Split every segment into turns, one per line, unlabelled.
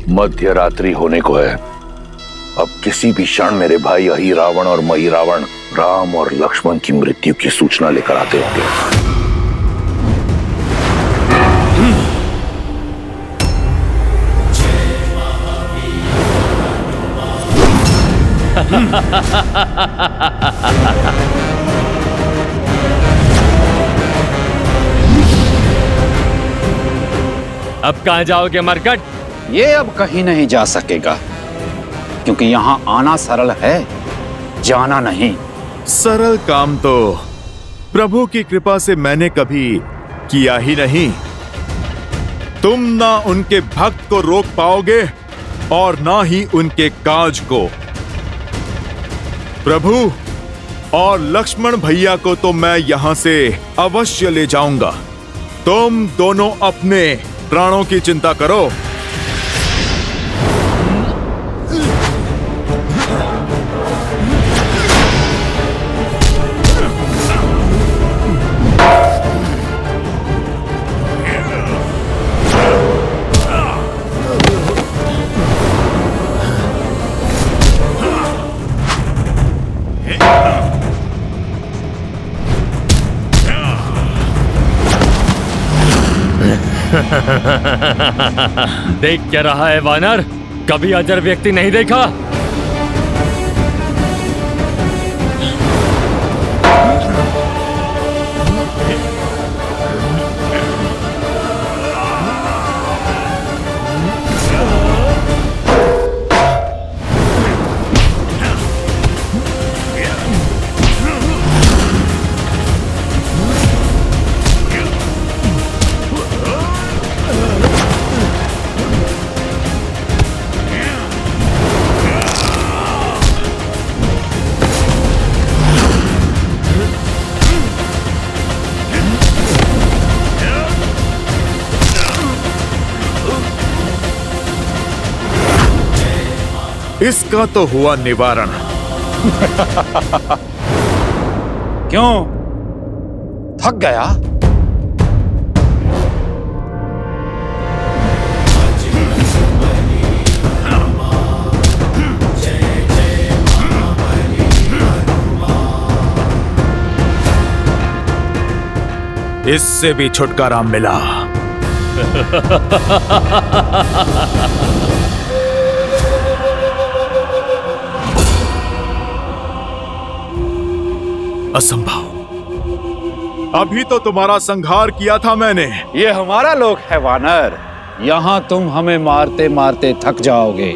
मध्य रात्रि होने को है। अब किसी भी क्षण मेरे भाई अहि रावण और मही रावण राम और लक्ष्मण की मृत्यु की सूचना लेकर आते होंगे।
अब कहां जाओगे मरकट?
ये अब कहीं नहीं जा सकेगा, क्योंकि यहाँ आना सरल है, जाना नहीं।
सरल काम तो प्रभु की कृपा से मैंने कभी किया ही नहीं। तुम ना उनके भक्त को रोक पाओगे और ना ही उनके काज को। प्रभु और लक्ष्मण भैया को तो मैं यहां से अवश्य ले जाऊंगा। तुम दोनों अपने प्राणों की चिंता करो।
देख क्या रहा है वानर? कभी अजर व्यक्ति नहीं देखा?
इसका तो हुआ निवारण।
क्यों, थक गया?
इससे भी छुटकारा मिला। असंभव। अभी तो तुम्हारा संहार किया था मैंने।
ये हमारा लोक है वानर। यहाँ तुम हमें मारते मारते थक जाओगे,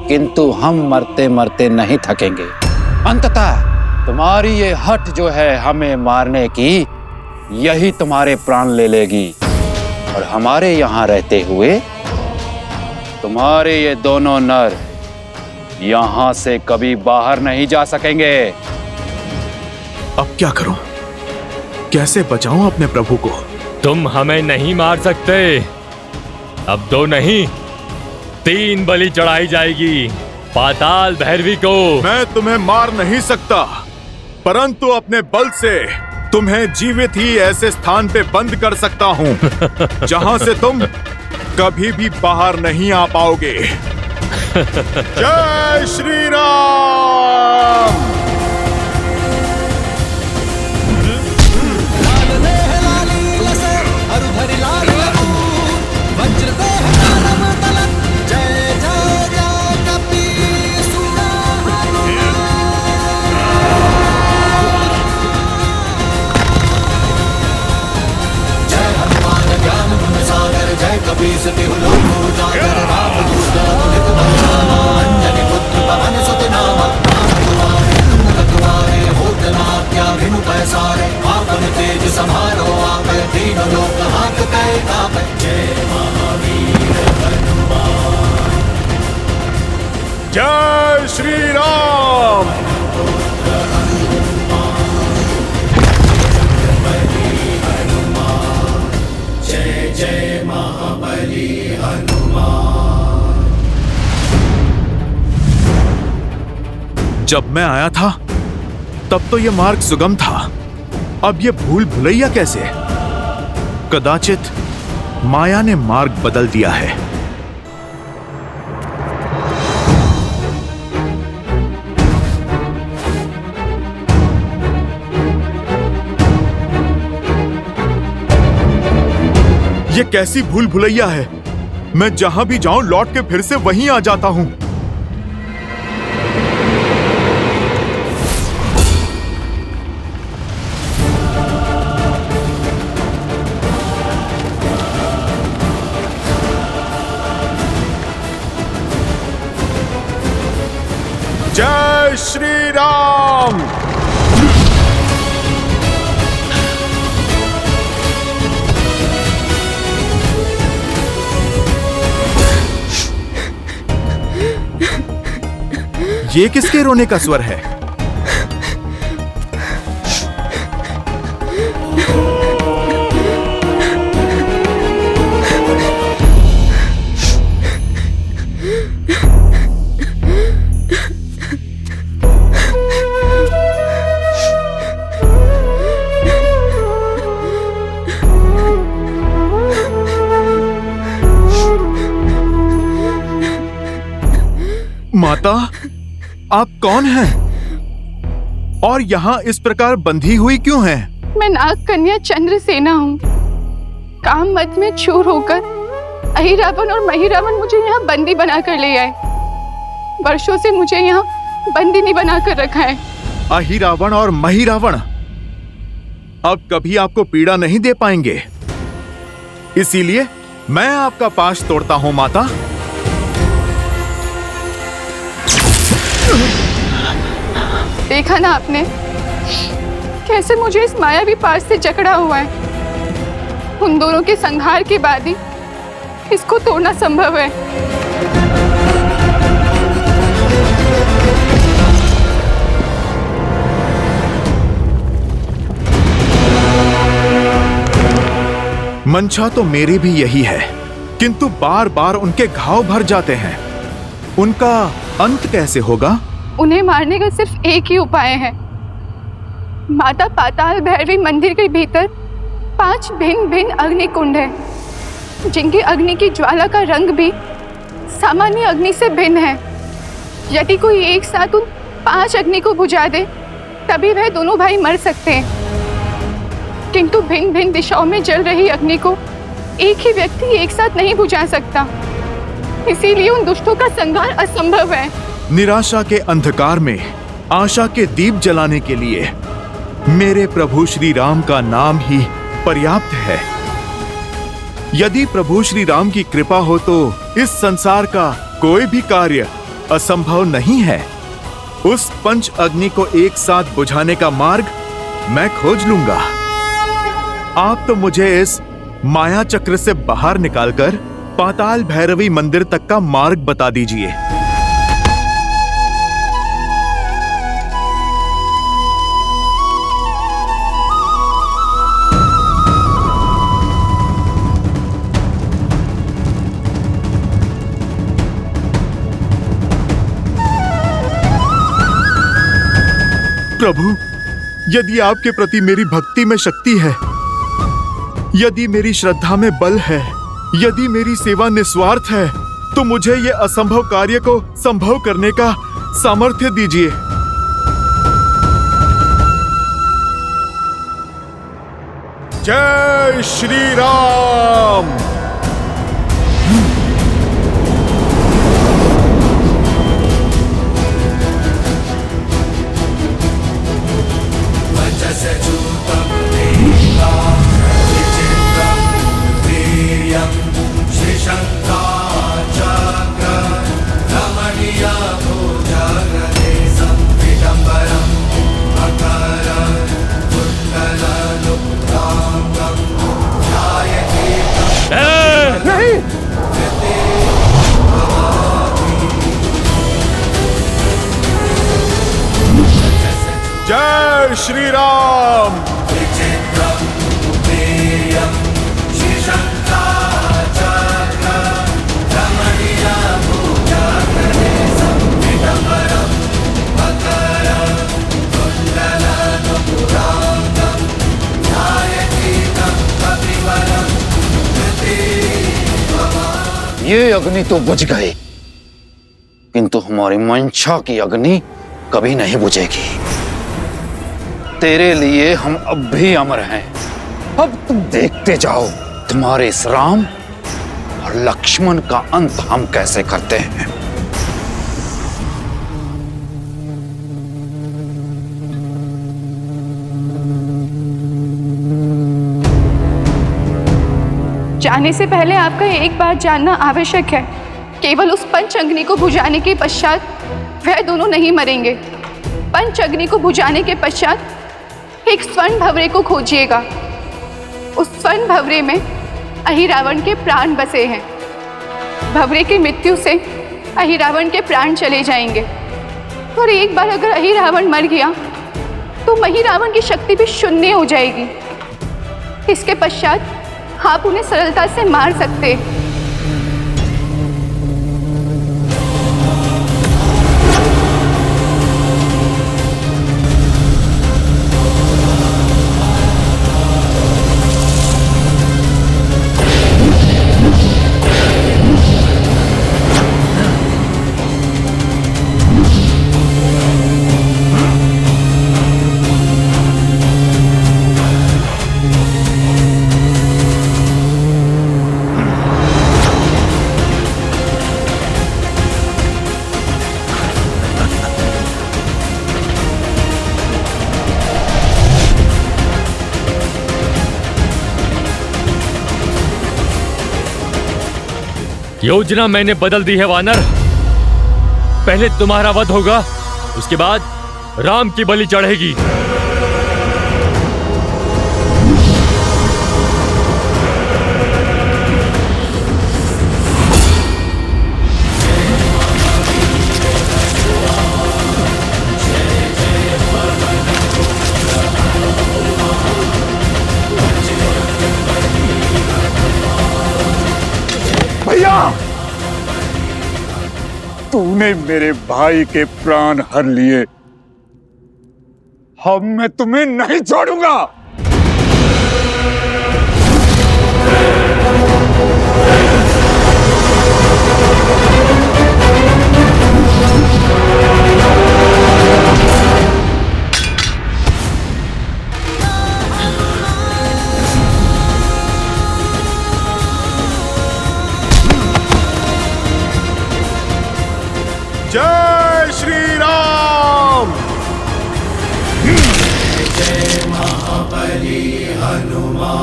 किंतु हम मरते मरते नहीं थकेंगे। अंततः तुम्हारी ये हठ जो है हमें मारने की, यही तुम्हारे प्राण ले लेगी। और हमारे यहाँ रहते हुए तुम्हारे ये दोनों नर यहाँ से कभी बाहर नहीं जा सकेंगे।
अब क्या करूं? कैसे बचाऊं अपने प्रभु को?
तुम हमें नहीं मार सकते। अब 2 नहीं 3 बलि चढ़ाई जाएगी पाताल भैरवी को।
मैं तुम्हें मार नहीं सकता, परंतु अपने बल से तुम्हें जीवित ही ऐसे स्थान पे बंद कर सकता हूं जहां से तुम कभी भी बाहर नहीं आ पाओगे। जय श्री राम। जय श्री राम।
जय जय महाबली हनुमान।
जब मैं आया था तब तो यह मार्ग सुगम था, अब यह भूल भुलैया कैसे? कदाचित माया ने मार्ग बदल दिया है। ये कैसी भूल भुलैया है। मैं जहां भी जाऊं लौट के फिर से वहीं आ जाता हूं। जय श्री राम। ये किसके रोने का स्वर है? माता, आप कौन हैं? और यहाँ इस प्रकार बंधी हुई क्यों हैं?
मैं नाग कन्या चंद्रसेना हूँ। काम मत में चूर होकर अहिरावण और महिरावण मुझे यहाँ बंदी बनाकर ले आए। वर्षों से मुझे यहाँ बंदिनी बनाकर रखा है।
अहिरावण और महिरावण अब कभी आपको पीड़ा नहीं दे पाएंगे, इसीलिए मैं आपका पाश तोड़ता हूँ माता।
देखा ना आपने कैसे मुझे इस मायावी पाश से जकड़ा हुआ है। उन दोनों के संहार के बाद ही इसको तोड़ना संभव है।
मंशा तो मेरी भी यही है, किंतु बार बार उनके घाव भर जाते हैं। उनका अंत कैसे होगा?
उन्हें मारने का सिर्फ एक ही उपाय है। माता पाताल भैरवी मंदिर के भीतर 5 भिन्न भिन्न अग्नि कुंड है, जिनकी अग्नि की ज्वाला का रंग भी सामान्य अग्नि से भिन्न है। यदि कोई एक साथ उन 5 अग्नि को बुझा दे तभी वह दोनों भाई मर सकते हैं, किंतु भिन्न भिन्न दिशाओं में जल रही अग्नि को एक ही व्यक्ति एक साथ नहीं बुझा सकता। इसीलिए उन दुष्टों का संहार असंभव है।
निराशा के अंधकार में आशा के दीप जलाने के लिए मेरे प्रभु श्री राम का नाम ही पर्याप्त है। यदि प्रभु श्री राम की कृपा हो तो इस संसार का कोई भी कार्य असंभव नहीं है। उस 5 अग्नि को एक साथ बुझाने का मार्ग मैं खोज लूंगा। आप तो मुझे इस माया चक्र से बाहर निकालकर पाताल भैरवी मंदिर तक का मार्ग बता दीजिए। प्रभु, यदि आपके प्रति मेरी भक्ति में शक्ति है, यदि मेरी श्रद्धा में बल है, यदि मेरी सेवा निस्वार्थ है, तो मुझे ये असंभव कार्य को संभव करने का सामर्थ्य दीजिए। जय श्री राम। जय श्री राम।
ये अग्नि तो बुझ गई, किंतु हमारी मंशा की अग्नि कभी नहीं बुझेगी। तेरे लिए हम अब भी अमर हैं। अब तुम देखते जाओ तुम्हारे इस राम और लक्ष्मण का अंत हम कैसे करते हैं।
जाने से पहले आपका एक बात जानना आवश्यक है। केवल उस पंच अग्नि को बुझाने के पश्चात वह दोनों नहीं मरेंगे। पंच अग्नि को बुझाने के पश्चात एक स्वर्ण भंवरे को खोजिएगा। उस स्वर्ण भंवरे में अहिरावण के प्राण बसे हैं। भंवरे की मृत्यु से अहिरावण के प्राण चले जाएंगे और एक बार अगर अहिरावण मर गया तो महिरावण की शक्ति भी शून्य हो जाएगी। इसके पश्चात आप उन्हें सरलता से मार सकते।
योजना मैंने बदल दी है वानर। पहले तुम्हारा वध होगा, उसके बाद राम की बलि चढ़ेगी।
भैया, तूने मेरे भाई के प्राण हर लिए। अब मैं तुम्हें नहीं छोड़ूंगा।
जय श्री राम।
जय महाबली हनुमान।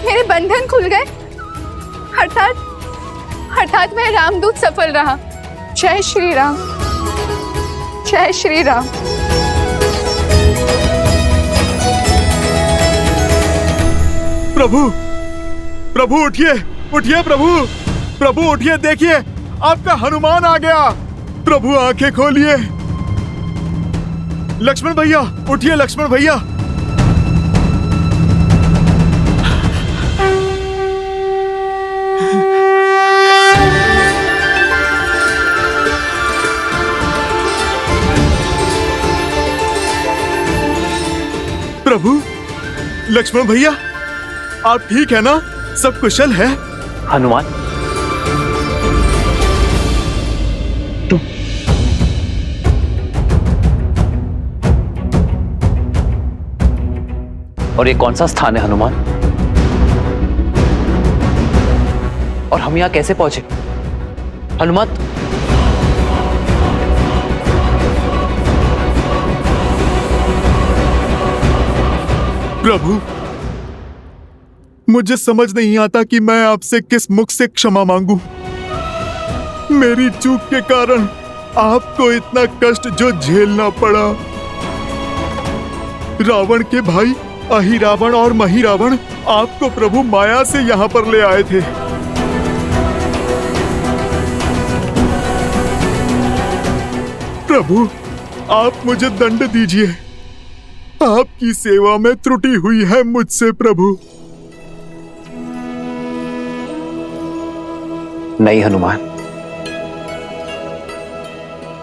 मेरे बंधन खुल गए। अर्थात मैं रामदूत सफल रहा। जय श्री राम, जय श्री राम।
प्रभु, प्रभु उठिए, उठिए प्रभु, प्रभु उठिए, देखिए आपका हनुमान आ गया। प्रभु आंखें खोलिए। लक्ष्मण भैया उठिए, लक्ष्मण भैया। प्रभु, लक्ष्मण भैया, आप ठीक है ना? सब कुशल है?
हनुमान, तुम और ये कौन सा स्थान है हनुमान? और हम यहां कैसे पहुंचे? हनुमान,
प्रभु, मुझे समझ नहीं आता कि मैं आपसे किस मुख से क्षमा मांगू। मेरी चूक के कारण आपको इतना कष्ट जो झेलना पड़ा। रावण के भाई अहिरावण और महिरावण आपको प्रभु माया से यहां पर ले आए थे। प्रभु, आप मुझे दंड दीजिए। आपकी सेवा में त्रुटि हुई है मुझसे प्रभु।
नहीं हनुमान,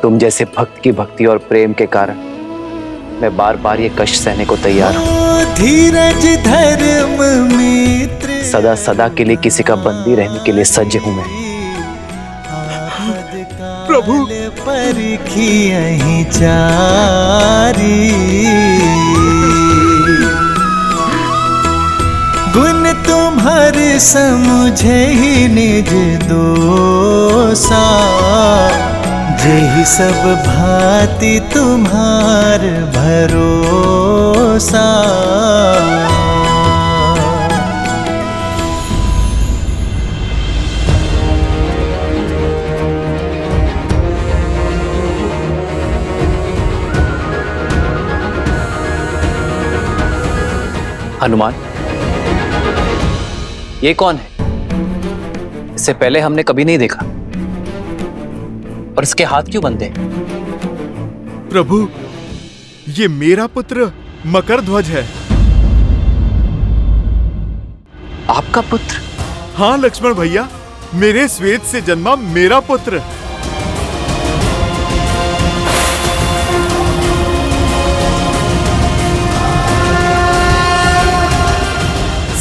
तुम जैसे भक्त की भक्ति और प्रेम के कारण मैं बार बार ये कष्ट सहने को तैयार हूं।
धीरज धर्म मित्र
सदा सदा के लिए किसी का बंदी रहने के लिए सज्ज हूं मैं।
प्रभु
परखी यहीं चारी, गुण तुम्हारे समझे ही निज दोसा, जेहि सब भांति तुम्हार भरोसा।
हनुमान, ये कौन है? इससे पहले हमने कभी नहीं देखा। और इसके हाथ क्यों बंधे?
प्रभु, ये मेरा पुत्र मकरध्वज है।
आपका पुत्र?
हाँ लक्ष्मण भैया, मेरे श्वेत से जन्मा मेरा पुत्र।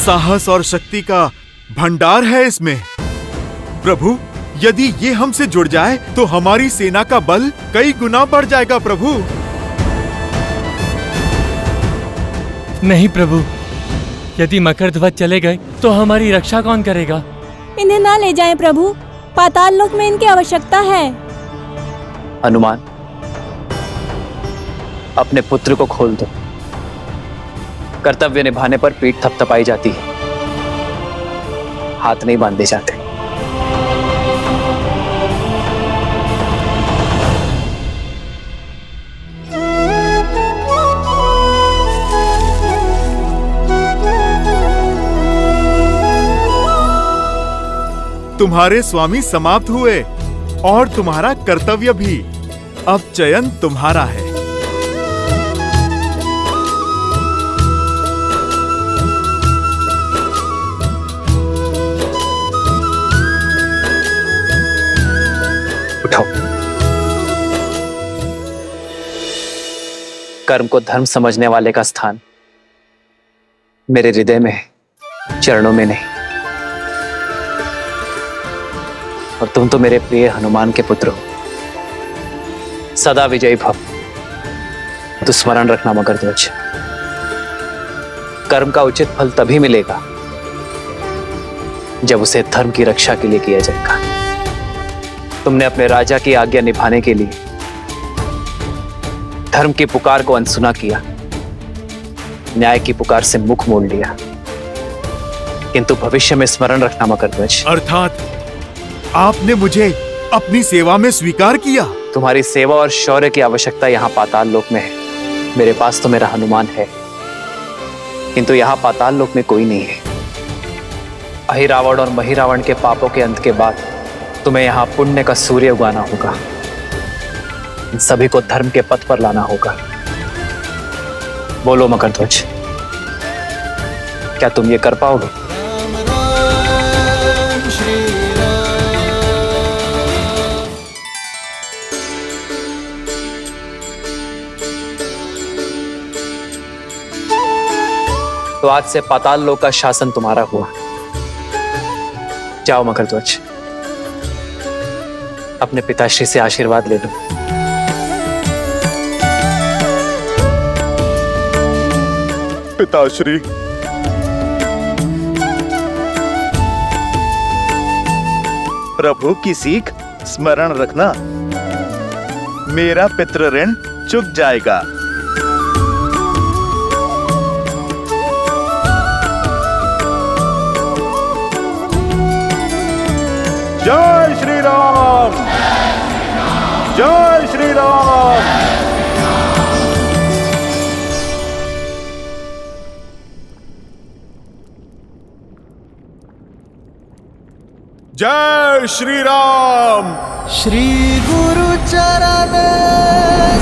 साहस और शक्ति का भंडार है इसमें। प्रभु, यदि ये हमसे जुड़ जाए तो हमारी सेना का बल कई गुना बढ़ जाएगा प्रभु।
नहीं प्रभु, यदि मकरध्वज चले गए तो हमारी रक्षा कौन करेगा?
इन्हें ना ले जाएं प्रभु, पाताल लोक में इनकी आवश्यकता है।
हनुमान, अपने पुत्र को खोल दो। कर्तव्य निभाने पर पीठ थपथपाई जाती है, हाथ नहीं बांधे जाते।
तुम्हारे स्वामी समाप्त हुए और तुम्हारा कर्तव्य भी। अब चयन तुम्हारा है।
उठाओ। कर्म को धर्म समझने वाले का स्थान मेरे हृदय में है, चरणों में नहीं। और तुम तो मेरे प्रिय हनुमान के पुत्र हो। सदा विजयी भव। तो स्मरण रखना मकरध्वज, कर्म का उचित फल तभी मिलेगा जब उसे धर्म की रक्षा के लिए किया जाएगा। तुमने अपने राजा की आज्ञा निभाने के लिए धर्म की पुकार को अनसुना किया, न्याय की पुकार से मुख मोड़ लिया। किंतु भविष्य में स्मरण रखना मकरध्वज,
अर्थात आपने मुझे अपनी सेवा में स्वीकार किया।
तुम्हारी सेवा और शौर्य की आवश्यकता यहाँ पाताल लोक में है। मेरे पास तो मेरा हनुमान है, किंतु यहाँ पाताल लोक में कोई नहीं है। अहिरावण और महिरावण के पापों के अंत के बाद तुम्हें यहाँ पुण्य का सूर्य उगाना होगा। इन सभी को धर्म के पथ पर लाना होगा। बोलो मकरध्वज, क्या तुम ये कर पाओगे? तो आज से पाताल लोक का शासन तुम्हारा हुआ। जाओ मकरध्वज, अपने पिताश्री से आशीर्वाद ले लो।
पिताश्री,
प्रभु की सीख स्मरण रखना, मेरा पितृ ऋण चुक जाएगा।
जय श्री राम, जय श्री राम।
जय श्री राम।
श्री गुरु चरण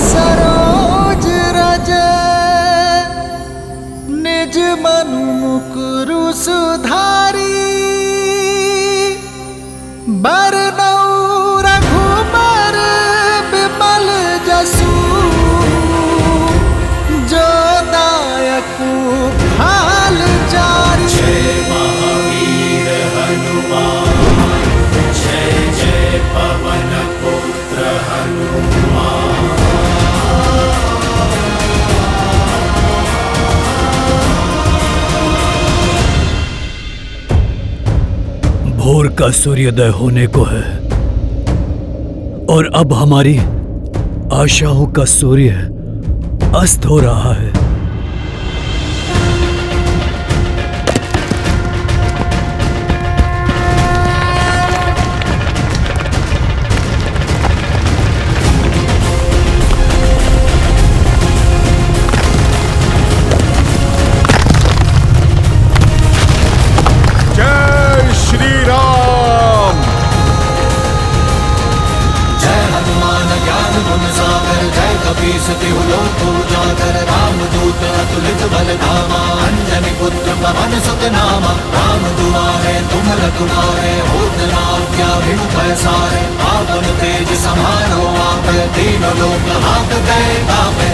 सरोज रज, निज मनु मुकुरु सुधारी। बरनउँ रघुबर बिमल जसु, जो दायकु फाल चारि।
भोर का सूर्योदय होने को है और अब हमारी आशाओं का सूर्य अस्त हो रहा है।
जय श्री राम।
जय हनुमान ज्ञान गुण सागर जय कपीस तिहु लोक उजागर रामदूत अतुलित बल धामा अंजनी पुत्र पवन सुत नामा राम दुआरे तुम रखवारे होत न आज्ञा बिनु पैसारे आपन तेज समारो आप तीनों लोक हाथ गए कापे